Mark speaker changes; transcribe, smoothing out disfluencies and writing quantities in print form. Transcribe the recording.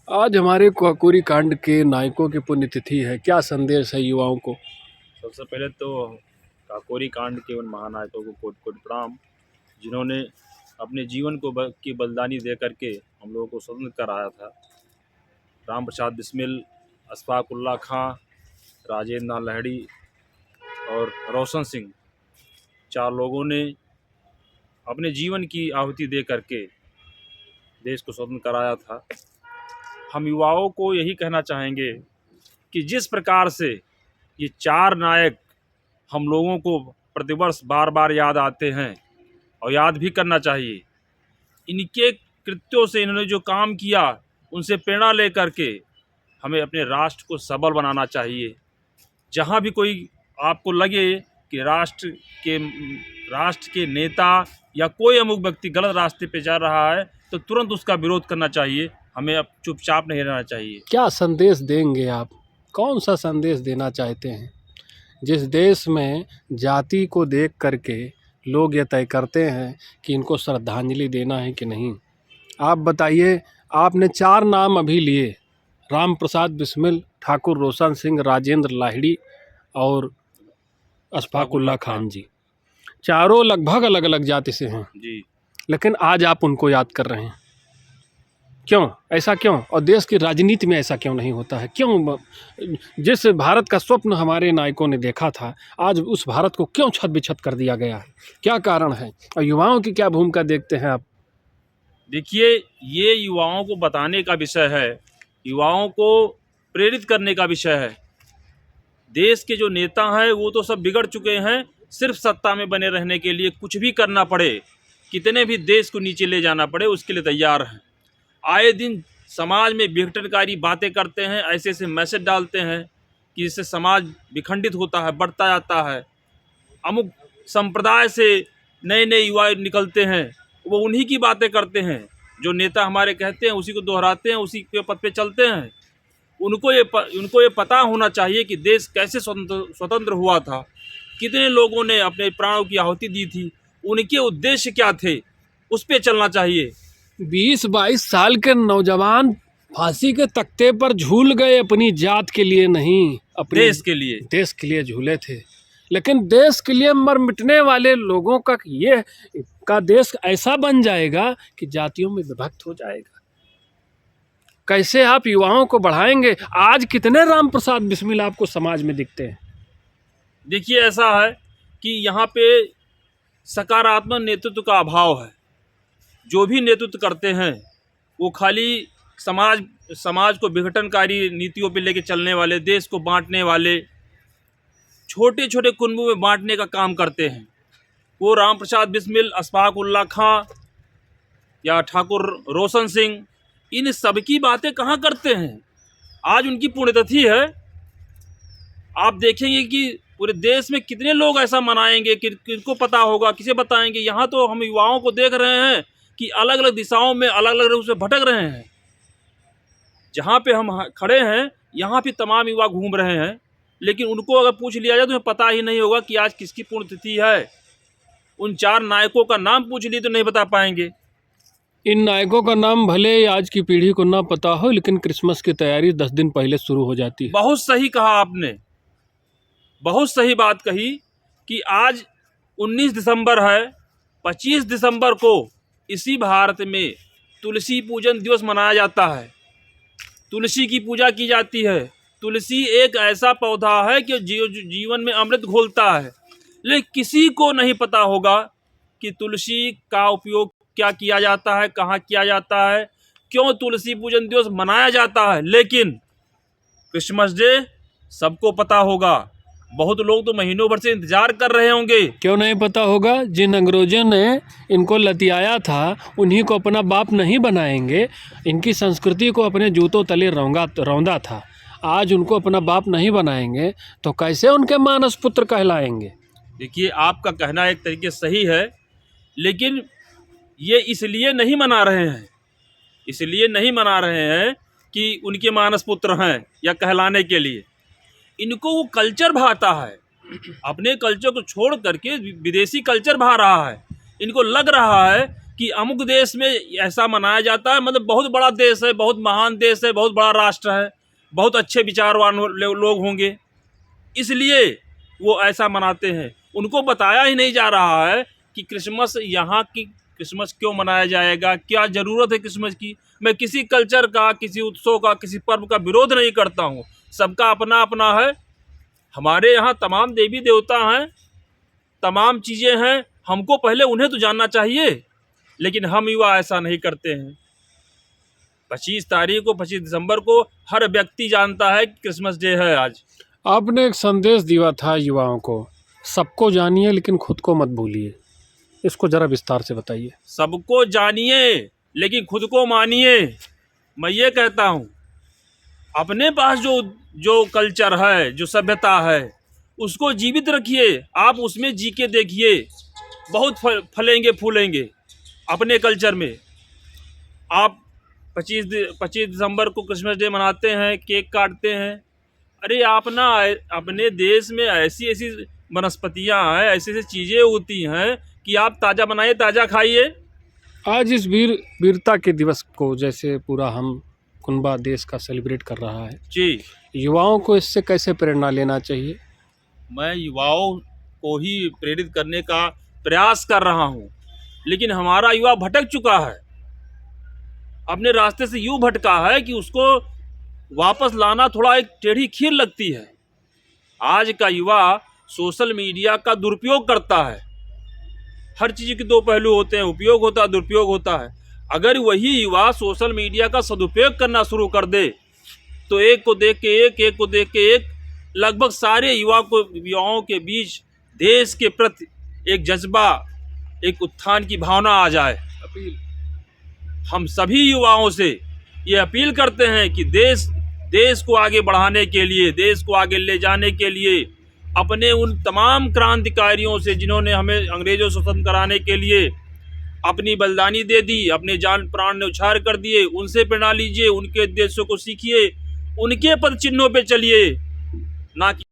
Speaker 1: आज हमारे काकोरी कांड के नायकों की पुण्यतिथि है। क्या संदेश है युवाओं को?
Speaker 2: सबसे पहले तो काकोरी कांड के उन महानायकों को कोटि कोटि प्रणाम, जिन्होंने अपने जीवन को की बलिदानी दे करके हम लोगों को स्वतंत्र कराया था। राम प्रसाद बिस्मिल, अशफाक उल्लाह खां, राजेंद्र नाथ लाहिड़ी और रोशन सिंह, चार लोगों ने अपने जीवन की आहुति दे करके देश को स्वतंत्र कराया था। हम युवाओं को यही कहना चाहेंगे कि जिस प्रकार से ये चार नायक हम लोगों को प्रतिवर्ष बार बार याद आते हैं और याद भी करना चाहिए, इनके कृत्यों से इन्होंने जो काम किया उनसे प्रेरणा लेकर के हमें अपने राष्ट्र को सबल बनाना चाहिए। जहाँ भी कोई आपको लगे कि राष्ट्र के नेता या कोई अमुक व्यक्ति गलत रास्ते पे जा रहा है तो तुरंत उसका विरोध करना चाहिए। हमें अब चुपचाप नहीं रहना चाहिए।
Speaker 1: क्या संदेश देंगे आप? कौन सा संदेश देना चाहते हैं? जिस देश में जाति को देख करके लोग ये तय करते हैं कि इनको श्रद्धांजलि देना है कि नहीं, आप बताइए। आपने चार नाम अभी लिए, राम प्रसाद बिस्मिल, ठाकुर रोशन सिंह, राजेंद्र लाहिड़ी और अशफाक उल्लाह खान जी। चारों लगभग अलग अलग जाति से हैं
Speaker 2: जी।
Speaker 1: लेकिन आज आप उनको याद कर रहे हैं, क्यों? ऐसा क्यों? और देश की राजनीति में ऐसा क्यों नहीं होता है? क्यों? जिस भारत का स्वप्न हमारे नायकों ने देखा था, आज उस भारत को क्यों छत बिछत कर दिया गया है? क्या कारण है? और युवाओं की क्या भूमिका देखते हैं आप?
Speaker 2: देखिए, ये युवाओं को बताने का विषय है, युवाओं को प्रेरित करने का विषय है। देश के जो नेता हैं वो तो सब बिगड़ चुके हैं, सिर्फ सत्ता में बने रहने के लिए कुछ भी करना पड़े, कितने भी देश को नीचे ले जाना पड़े, उसके लिए तैयार हैं। आए दिन समाज में विघटनकारी बातें करते हैं, ऐसे ऐसे मैसेज डालते हैं कि इससे समाज विखंडित होता है, बढ़ता जाता है। अमुक संप्रदाय से नए नए युवा निकलते हैं, वो उन्हीं की बातें करते हैं, जो नेता हमारे कहते हैं उसी को दोहराते हैं, उसी के पथ पे चलते हैं। उनको ये पता होना चाहिए कि देश कैसे स्वतंत्र हुआ था, कितने लोगों ने अपने प्राणों की आहुति दी थी, उनके उद्देश्य क्या थे, उस पर चलना चाहिए।
Speaker 1: 20-22 साल के नौजवान फांसी के तख्ते पर झूल गए, अपनी जात के लिए नहीं, अपने देश के लिए झूले थे। लेकिन देश के लिए मर मिटने वाले लोगों का देश ऐसा बन जाएगा कि जातियों में विभक्त हो जाएगा। कैसे आप युवाओं को बढ़ाएंगे? आज कितने राम प्रसाद बिस्मिल आपको समाज में दिखते हैं?
Speaker 2: देखिए, ऐसा है कि यहाँ पे सकारात्मक नेतृत्व का अभाव है। जो भी नेतृत्व करते हैं वो खाली समाज को विघटनकारी नीतियों पे लेके चलने वाले, देश को बांटने वाले, छोटे छोटे कुनबों में बांटने का काम करते हैं। वो राम प्रसाद बिस्मिल, अशफाक उल्लाह खां या ठाकुर रोशन सिंह, इन सब की बातें कहाँ करते हैं? आज उनकी पुण्यतिथि है। आप देखेंगे कि पूरे देश में कितने लोग ऐसा मनाएंगे, किनको पता होगा, किसे बताएंगे? यहाँ तो हम युवाओं को देख रहे हैं कि अलग अलग दिशाओं में अलग अलग रूप से भटक रहे हैं। जहाँ पे हम खड़े हैं यहाँ भी तमाम युवा घूम रहे हैं, लेकिन उनको अगर पूछ लिया जाए तो हमें पता ही नहीं होगा कि आज किसकी पुण्यतिथि है। उन चार नायकों का नाम पूछ लिए तो नहीं बता पाएंगे।
Speaker 1: इन नायकों का नाम भले आज की पीढ़ी को ना पता हो, लेकिन क्रिसमस की तैयारी 10 दिन पहले शुरू हो जाती है।
Speaker 2: बहुत सही कहा आपने, बहुत सही बात कही कि आज 19 दिसंबर है। 25 दिसंबर को इसी भारत में तुलसी पूजन दिवस मनाया जाता है। तुलसी की पूजा की जाती है। तुलसी एक ऐसा पौधा है कि जीवन में अमृत घोलता है, लेकिन किसी को नहीं पता होगा कि तुलसी का उपयोग क्या किया जाता है, कहाँ किया जाता है, क्यों तुलसी पूजन दिवस मनाया जाता है। लेकिन क्रिसमस डे सबको पता होगा। बहुत लोग तो महीनों भर से इंतजार कर रहे होंगे।
Speaker 1: क्यों नहीं पता होगा? जिन अंग्रेजों ने इनको लतियाया था उन्हीं को अपना बाप नहीं बनाएंगे। इनकी संस्कृति को अपने जूतों तले रौंदा था। आज उनको अपना बाप नहीं बनाएंगे तो कैसे उनके मानस पुत्र कहलाएंगे?
Speaker 2: देखिए, आपका कहना एक तरीके सही है, लेकिन ये इसलिए नहीं मना रहे हैं कि उनके मानस पुत्र हैं या कहलाने के लिए। इनको वो कल्चर भाता है, अपने कल्चर को छोड़ करके विदेशी कल्चर भा रहा है। इनको लग रहा है कि अमुक देश में ऐसा मनाया जाता है, मतलब बहुत बड़ा देश है, बहुत महान देश है, बहुत बड़ा राष्ट्र है, बहुत अच्छे विचारवान लोग होंगे, इसलिए वो ऐसा मनाते हैं। उनको बताया ही नहीं जा रहा है कि क्रिसमस, यहाँ की क्रिसमस क्यों मनाया जाएगा, क्या ज़रूरत है क्रिसमस की। मैं किसी कल्चर का, किसी उत्सव का, किसी पर्व का विरोध नहीं करता हूँ, सबका अपना अपना है। हमारे यहाँ तमाम देवी देवता हैं, तमाम चीज़ें हैं, हमको पहले उन्हें तो जानना चाहिए, लेकिन हम युवा ऐसा नहीं करते हैं। 25 तारीख को, 25 दिसंबर को हर व्यक्ति जानता है कि क्रिसमस डे है आज।
Speaker 1: आपने एक संदेश दिया था युवाओं को, सबको जानिए लेकिन खुद को मत भूलिए, इसको ज़रा विस्तार से बताइए।
Speaker 2: सबको जानिए लेकिन खुद को मानिए। मैं ये कहता हूँ, अपने पास जो कल्चर है, जो सभ्यता है, उसको जीवित रखिए। आप उसमें जी के देखिए, बहुत फलेंगे फूलेंगे अपने कल्चर में। आप 25 दिसंबर को क्रिसमस डे मनाते हैं, केक काटते हैं, अरे आप ना अपने देश में ऐसी ऐसी वनस्पतियां हैं, ऐसी ऐसी चीज़ें होती हैं कि आप ताज़ा बनाइए, ताज़ा खाइए।
Speaker 1: आज इस वीरता के दिवस को जैसे पूरा हम कुनबा देश का सेलिब्रेट कर रहा है
Speaker 2: जी,
Speaker 1: युवाओं को इससे कैसे प्रेरणा लेना चाहिए?
Speaker 2: मैं युवाओं को ही प्रेरित करने का प्रयास कर रहा हूँ, लेकिन हमारा युवा भटक चुका है, अपने रास्ते से यूँ भटका है कि उसको वापस लाना थोड़ा एक टेढ़ी खीर लगती है। आज का युवा सोशल मीडिया का दुरुपयोग करता है। हर चीज़ के दो पहलू होते हैं, उपयोग होता है, दुरुपयोग होता है। अगर वही युवा सोशल मीडिया का सदुपयोग करना शुरू कर दे तो एक को देख के एक को देख के एक, लगभग सारे युवाओं के बीच देश के प्रति एक जज्बा, एक उत्थान की भावना आ जाए। हम सभी युवाओं से ये अपील करते हैं कि देश को आगे बढ़ाने के लिए, देश को आगे ले जाने के लिए, अपने उन तमाम क्रांतिकारियों से जिन्होंने हमें अंग्रेजों से स्वतंत्र कराने के लिए अपनी बलिदानी दे दी, अपने जान प्राण न्यौछावर कर दिए, उनसे प्रेरणा लीजिए, उनके उद्देश्यों को सीखिए, उनके पद चिन्हों पे चलिए, ना कि